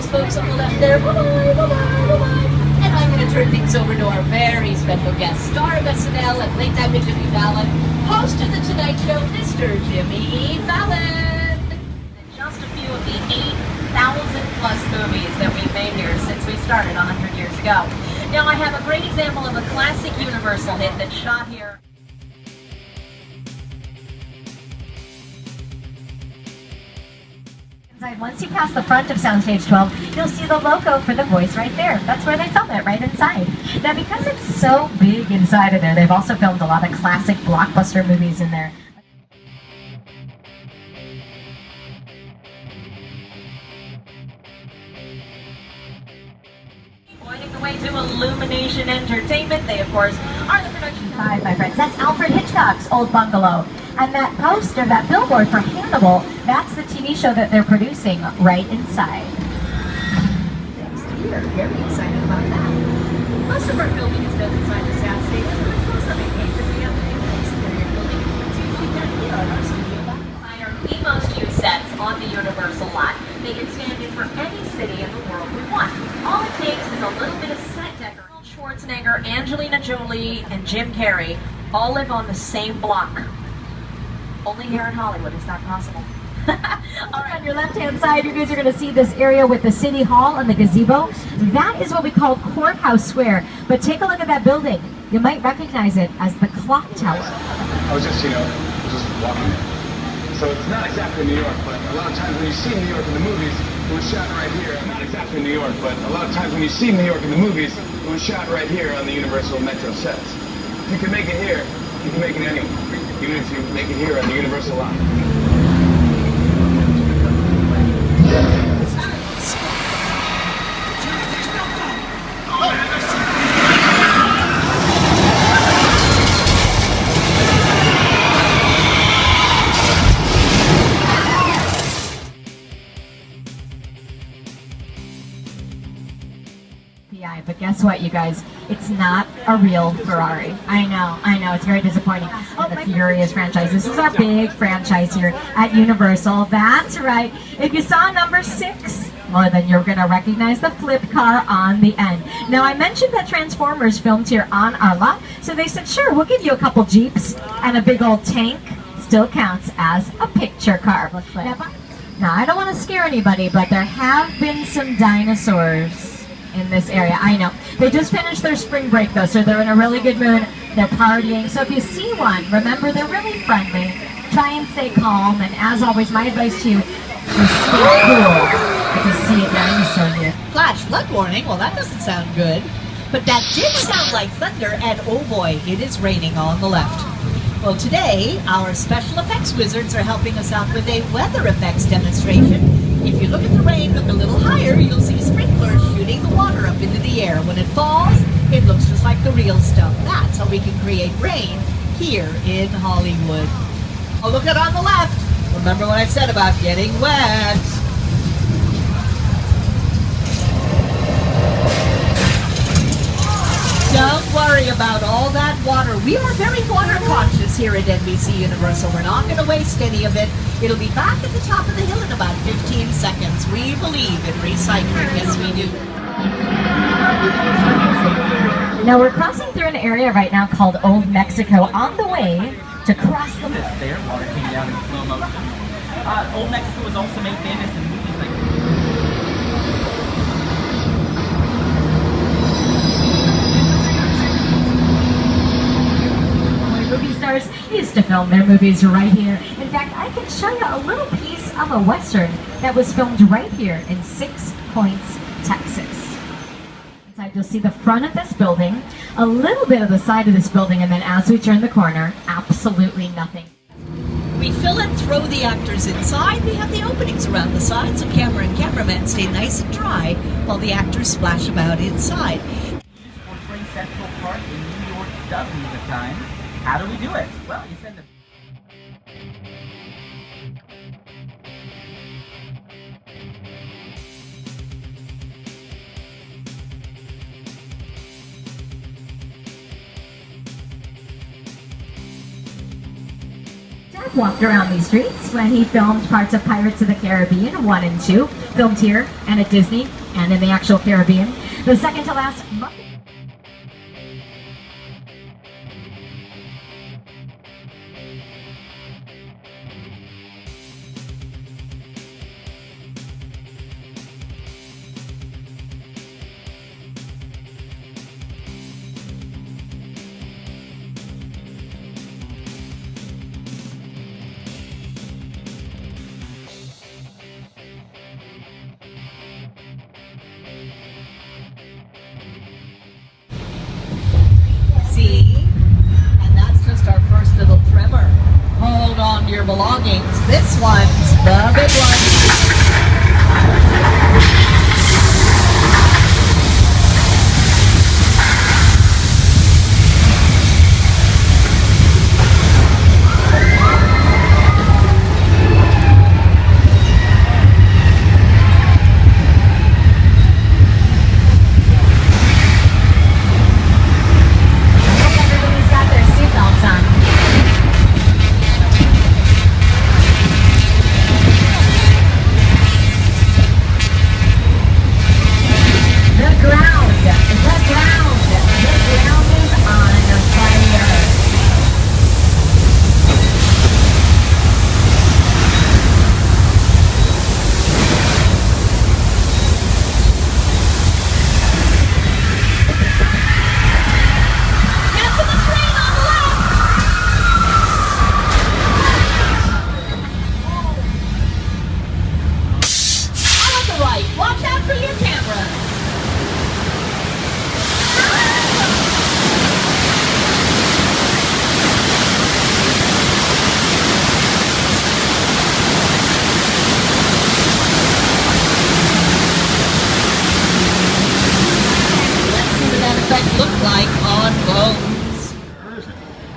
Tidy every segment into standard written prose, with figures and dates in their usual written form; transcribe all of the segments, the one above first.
those folks on the left there. Bye-bye, bye-bye, bye-bye. And I'm going to turn things over to our very special guest, star of SNL and late night with Jimmy Fallon, host of The Tonight Show, Mr. Jimmy Fallon. And just a few of the 8,000 plus movies that we've made here since we started 100 years ago. Now I have a great example of a classic Universal hit that's shot here. Once you pass the front of Soundstage 12, you'll see the logo for The Voice right there. That's where they film it, right inside. Now, because it's so big inside of there, they've also filmed a lot of classic blockbuster movies in there. Pointing the way to Illumination Entertainment, they, of course, are the production side, my friends. That's Alfred Hitchcock's old bungalow. And that poster, that billboard for Hannibal, that's the TV show that they're producing right inside. Next year, very excited about that. Most of our filming is done inside the Soundstages, but of course on vacation we have to do exterior filming. It's usually done here on our studio lot. Are the most used sets on the Universal lot. They can stand in for any city in the world we want. All it takes is a little bit of set decoration. Arnold Schwarzenegger, Angelina Jolie, and Jim Carrey all live on the same block. Only here in Hollywood is that possible. All right, on your left-hand side, you guys are going to see this area with the City Hall and the gazebo. That is what we call Courthouse Square. But take a look at that building. You might recognize it as the Clock Tower. I was just walking there. So it's not exactly New York, but a lot of times when you see New York in the movies, it was shot right here. Not exactly New York, but a lot of times when you see New York in the movies, it was shot right here on the Universal Metro sets. If you can make it here, you can make it anywhere. Even if you make it here on the Universal lot. But guess what, you guys? It's not a real Ferrari. I know, it's very disappointing. The Furious franchise. This is our big franchise here at Universal. That's right. If you saw number 6, well, then you're going to recognize the flip car on the end. Now, I mentioned that Transformers filmed here on our lot, so they said, sure, we'll give you a couple Jeeps and a big old tank. Still counts as a picture car. Now, I don't want to scare anybody, but there have been some dinosaurs in this area. I know. They just finished their spring break though, so they're in a really good mood. They're partying. So if you see one, remember they're really friendly. Try and stay calm. And as always, my advice to you is stay cool. If you see a dinosaur here. Flash flood warning? Well, that doesn't sound good. But that did sound like thunder, and oh boy, it is raining on the left. Well, today, our special effects wizards are helping us out with a weather effects demonstration. If you look at the rain, look a little higher, you'll see sprinklers shooting the water up into the air. When it falls, it looks just like the real stuff. That's how we can create rain here in Hollywood. Oh, look at on the left. Remember what I said about getting wet. Don't worry about all that water. We are very water conscious here at NBC Universal. We're not going to waste any of it. It'll be back at the top of the hill in about 15 seconds. We believe in recycling. Yes, we do. Now we're crossing through an area right now called Old Mexico on the way to cross the... There, water came down in slow motion. Old Mexico was also made famous in movies like... Movie stars used to film their movies right here. In fact, I can show you a little piece of a Western that was filmed right here in 6 Points, Texas. Inside you'll see the front of this building, a little bit of the side of this building, and then as we turn the corner, absolutely nothing. We fill and throw the actors inside. We have the openings around the side so camera and cameraman stay nice and dry while the actors splash about inside. Portraying Central Park in New York dozens of times. How do we do it? Well, you send the... Jack walked around these streets when he filmed parts of Pirates of the Caribbean 1 and 2. filmed here and at Disney and in the actual Caribbean. The second to last Muppet. Your belongings. This one's the big one. Everybody's got their seatbelts on.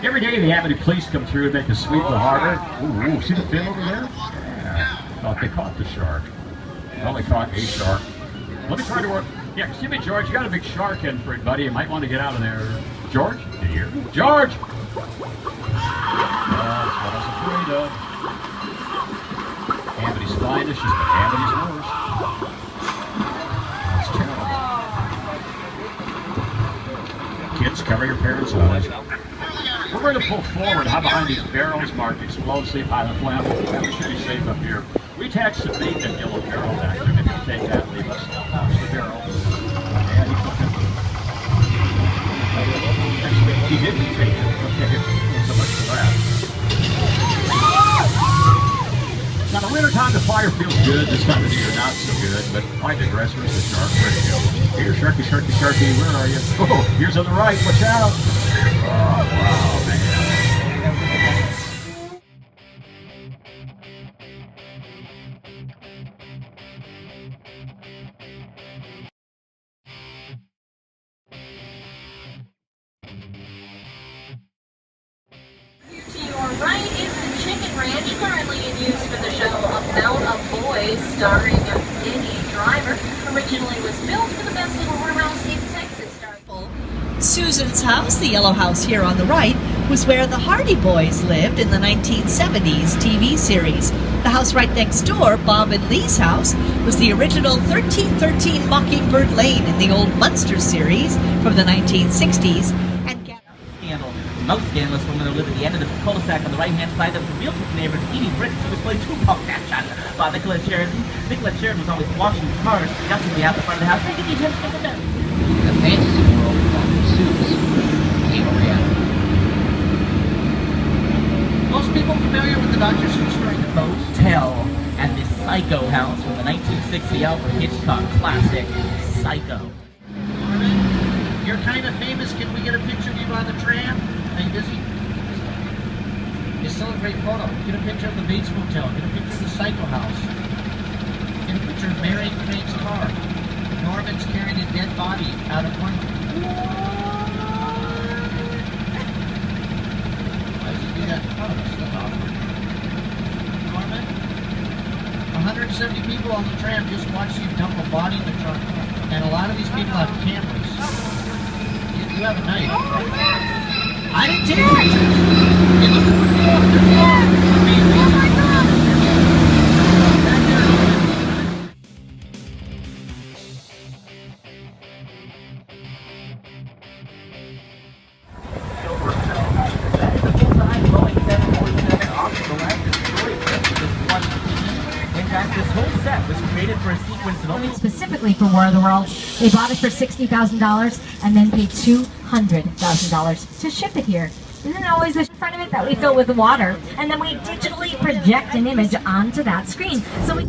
Every day the Amity police come through and make a sweep of the harbor. Ooh, see the fin over there? Yeah. Thought they caught the shark. Well, they caught a shark. Let me try to work. Yeah, excuse me, George. You got a big shark in for it, buddy. You might want to get out of there. George? Did you hear me? George! That's what I was afraid of. Amity's finest, she's been Amity's worst. That's terrible. Kids, cover your parents' eyes. We're going to pull forward. How behind these barrels marked explosive, highly flammable? We should be safe up here. We attached some bacon yellow barrel back there. Maybe we'll take that and leave us watch the barrel. And he didn't take it. Okay, so much for that. Now, the winter time, the fire feels good. This time of the year, not so good. But I digress. Where's the shark? Where'd he go? Here, Sharky, Sharky, Sharky, where are you? Oh, here's on the right. Watch out. Oh, wow, man. To your right is the Chicken Ranch, currently in use for the show Amount of Boys, starring Danny Driver. Originally was built for the best little roomhouse in Texas. Susan's house, the yellow house here on the right, was where the Hardy Boys lived in the 1970s TV series. The house right next door, Bob and Lee's house, was the original 1313 Mockingbird Lane in the old Munster series from the 1960s. And scandal. The most scandalous woman who lived at the end of the cul-de-sac on the right-hand side of the real quick neighbors eating bricks. She was playing Tupac that shot by Nicolette Sheridan. Nicolette Sheridan was always washing cars, constantly out the front of the house, making the attention of the men. The fantasy world of Suits became a reality. Most people familiar with the Dr. Seuss story, the Motel, and the Psycho house from the 1960 Alfred Hitchcock classic, Psycho. You're kind of famous. Can we get a picture of you on the tram? Are you busy? It's still a great photo. Get a picture of the Bates Motel. Get a picture of the Psycho house. Get a picture of Marion Craig's car. Norman's carrying a dead body out of one. Why does he do that in front of us? That's awkward. Norman, 170 people on the tram just watched you dump a body in the trunk. And a lot of these people have cameras. You have a knife. I didn't take pictures. Hey, look at the floor. There's more. Oh my God. coincidentally. Specifically for War of the Worlds. They bought it for $60,000 and then paid $200,000 to ship it here. Isn't it always the front of it that we fill with water, and then we digitally project an image onto that screen? So we